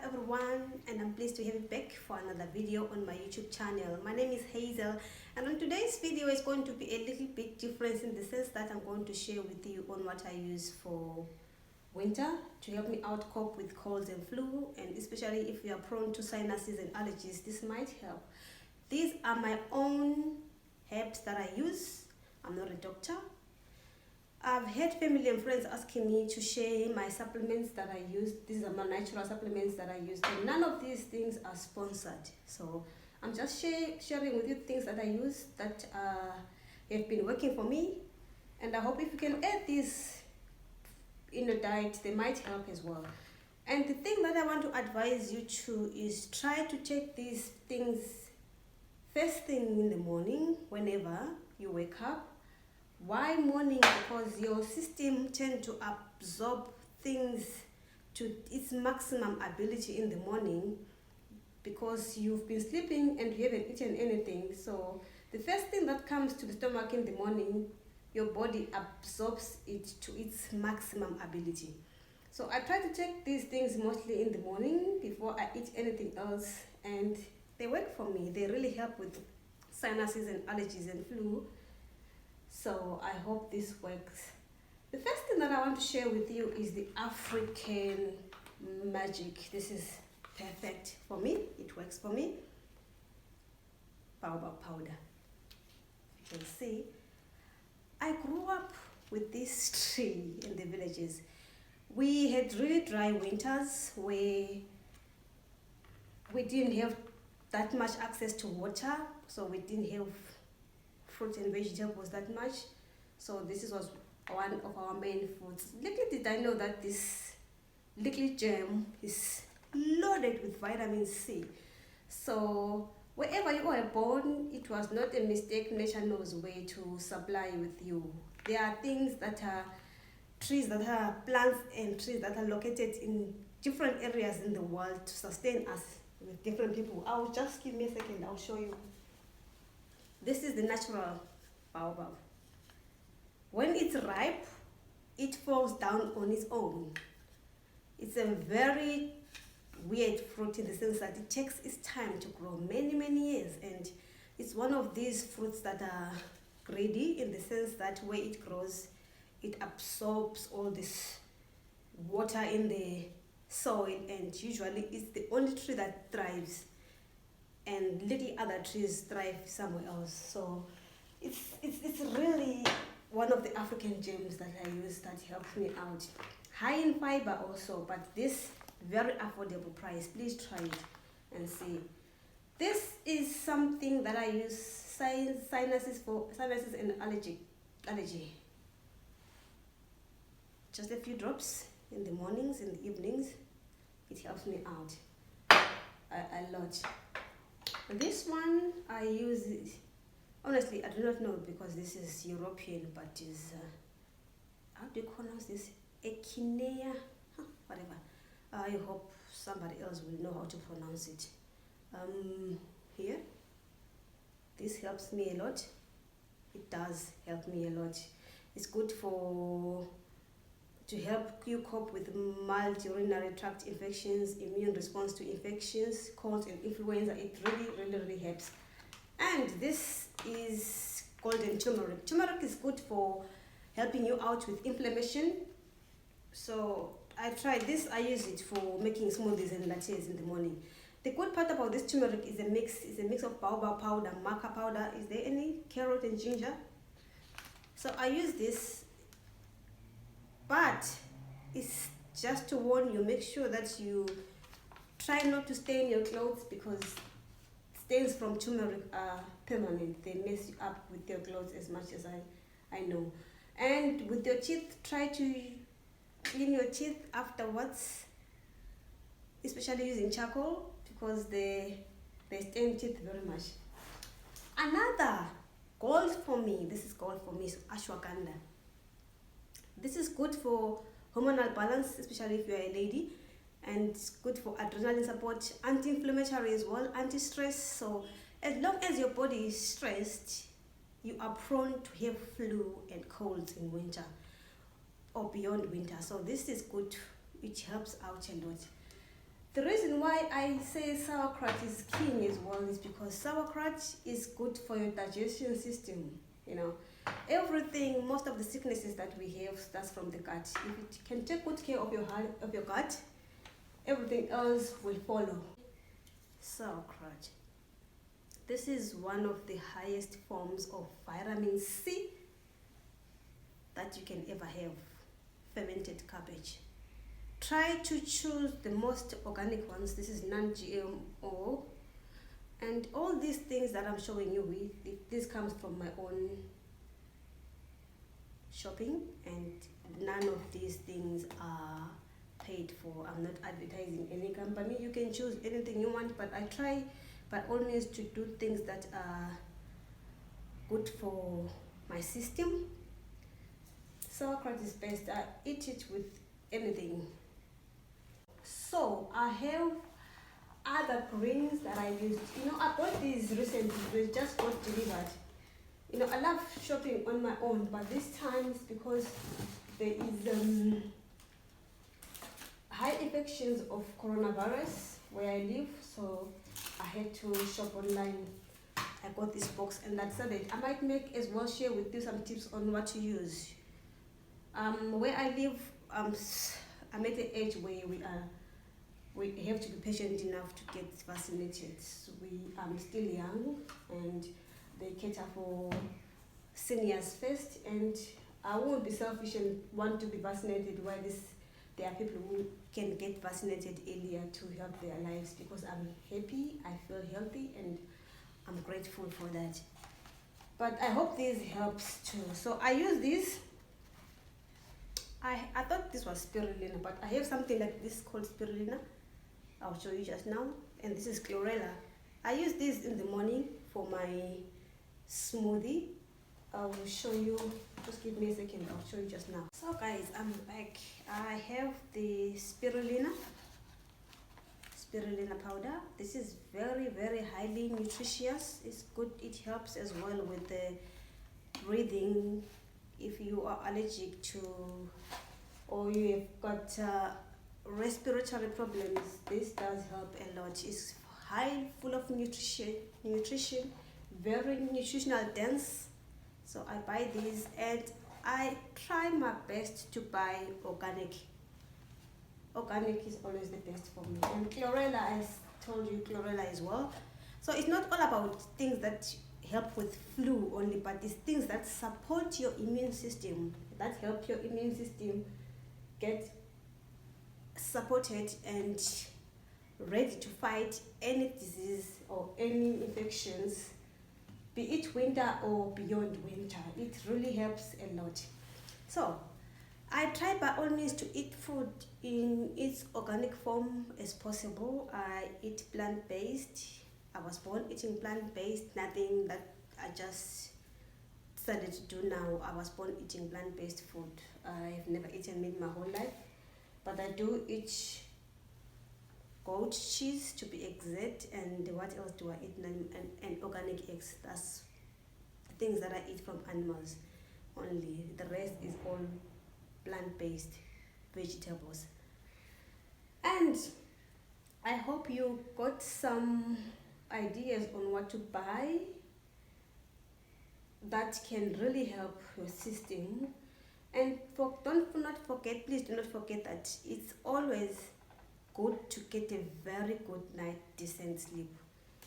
everyone, and I'm pleased to have you back for another video on my YouTube channel. My name is Hazel, and on today's video is going to be a little bit different in the sense that I'm going to share with you on what I use for winter to help me out cope with colds and flu, and especially if you are prone to sinuses and allergies, this might help. These are my own herbs that I use. I'm not a doctor. I've had family and friends asking me to share my supplements that I use. These are my natural supplements that I use, and none of these things are sponsored. So I'm just sharing with you things that I use that have been working for me, and I hope if you can add these in your diet, they might help as well. And the thing that I want to advise you to is try to take these things first thing in the morning whenever you wake up. Why morning? Because your system tends to absorb things to its maximum ability in the morning because you've been sleeping and you haven't eaten anything. So the first thing that comes to the stomach in the morning, your body absorbs it to its maximum ability. So I try to take these things mostly in the morning before I eat anything else, and they work for me. They really help with sinuses and allergies and flu. So I hope this works. The first thing that I want to share with you is the African magic. This is perfect for me. It works for me. Baobab powder. You can see, I grew up with this tree in the villages. We had really dry winters where we didn't have that much access to water, so we didn't have fruit and vegetables that much. So this was one of our main foods. Little did I know that this little gem is loaded with vitamin C. So wherever you were born, it was not a mistake. Nature knows where to supply with you. There are things that are trees, that are plants and trees that are located in different areas in the world to sustain us with different people. I'll just give me a second, I'll show you. This is the natural baobab. When it's ripe, it falls down on its own. It's a very weird fruit in the sense that it takes its time to grow, many years, and it's one of these fruits that are greedy in the sense that where it grows, it absorbs all this water in the soil, and usually it's the only tree that thrives, and little other trees thrive somewhere else. So it's really one of the African gems that I use that helps me out. High in fiber also, but this very affordable price. Please try it and see. This is something that I use sinuses and allergy. Just a few drops in the mornings and the evenings. It helps me out a lot. This one I use it, honestly I do not know because this is European, but is how do you pronounce this? Echinacea, whatever. I hope somebody else will know how to pronounce it. Here, this helps me a lot. It does help me a lot. It's good to help you cope with mild urinary tract infections, immune response to infections, colds and influenza. It really helps. And this is golden turmeric. Turmeric is good for helping you out with inflammation. So I tried this. I use it for making smoothies and lattes in the morning. The good part about this turmeric is a mix of baobab powder, maca powder. Is there any carrot and ginger? So I use this. But it's just to warn you, make sure that you try not to stain your clothes because stains from turmeric are permanent. They mess you up with your clothes as much as I know. And with your teeth, try to clean your teeth afterwards, especially using charcoal because they stain teeth very much. Another gold for me, this is gold for me, is ashwagandha. This is good for hormonal balance, especially if you're a lady, and it's good for adrenaline support, anti-inflammatory as well, anti-stress. So as long as your body is stressed, you are prone to have flu and colds in winter or beyond winter. So this is good. It helps out a lot. The reason why I say sauerkraut is king as well is because sauerkraut is good for your digestion system. You know, everything, most of the sicknesses that we have starts from the gut. If it can take good care of your gut, everything else will follow. Sauerkraut. This is one of the highest forms of vitamin C that you can ever have. Fermented cabbage. Try to choose the most organic ones. This is non-GMO, and all these things that I'm showing you this comes from my own shopping, and none of these things are paid for. I'm not advertising any company. You can choose anything you want, but I try by all means to do things that are good for my system. Sauerkraut is best. I eat it with anything. So I have other greens that I used. I bought these recently. They just got delivered. I love shopping on my own, but this time it's because there is high infections of coronavirus where I live, so I had to shop online. I got this box, and I decided I might make as well share with you some tips on what to use. Where I live, I'm at the age where we have to be patient enough to get vaccinated. I'm still young, and they cater for seniors first, and I won't be selfish and want to be vaccinated while there are people who can get vaccinated earlier to help their lives, because I'm happy, I feel healthy, and I'm grateful for that. But I hope this helps too. So I use this. I thought this was spirulina, but I have something like this called spirulina. I'll show you just now. And this is chlorella. I use this in the morning for my smoothie. I will show you. Just give me a second. I'll show you just now. So guys, I'm back. I have the spirulina powder. This is very, very highly nutritious. It's good. It helps as well with the breathing. If you are allergic to, or you have got respiratory problems, this does help a lot. It's full of nutrition, very nutritional dense. So I buy these, and I try my best to buy organic. Organic is always the best for me. And chlorella, I told you, chlorella as well. So it's not all about things that help with flu only, but it's things that support your immune system, that help your immune system get supported and ready to fight any disease or any infections, be it winter or beyond winter. It really helps a lot. So I try by all means to eat food in its organic form as possible. I eat plant-based. I was born eating plant-based, nothing that I just decided to do now. I was born eating plant-based food. I have never eaten meat my whole life, but I do eat goat cheese to be exact, and what else do I eat? And organic eggs. That's the things that I eat from animals only. The rest is all plant-based vegetables. And I hope you got some ideas on what to buy that can really help your system. And please do not forget that it's always good to get a very good night decent sleep.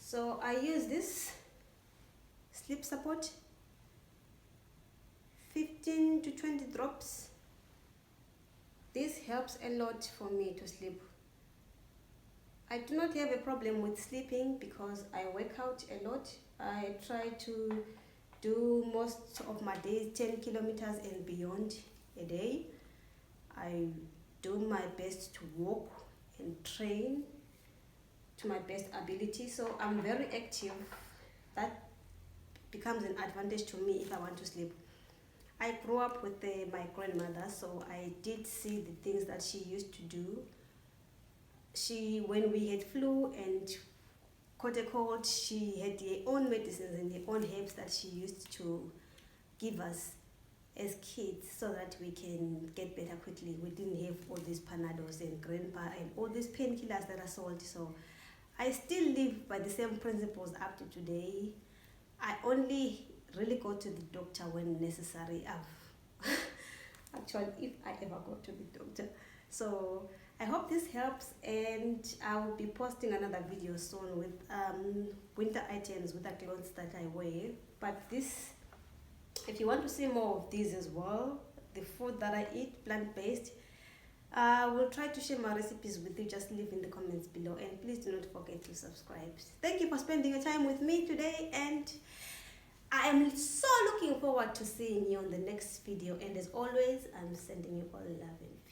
So I use this sleep support, 15 to 20 drops. This helps a lot for me to sleep. I do not have a problem with sleeping because I work out a lot. I try to do most of my days 10 kilometers and beyond a day. I do my best to walk and train to my best ability, so I'm very active. That becomes an advantage to me if I want to sleep. I grew up with my grandmother, so I did see the things that she used to do. When we had flu and caught a cold, she had her own medicines and her own herbs that she used to give us. as kids so that we can get better quickly. We didn't have all these Panados and Grandpa and all these painkillers that are sold. So I still live by the same principles up to today. I only really go to the doctor when necessary. Actually, if I ever go to the doctor. So I hope this helps, and I will be posting another video soon with winter items with the clothes that I wear. But this, if you want to see more of these as well, the food that I eat, plant-based, I will try to share my recipes with you. Just leave in the comments below, and please do not forget to subscribe. Thank you for spending your time with me today, and I am so looking forward to seeing you on the next video. And as always, I'm sending you all love and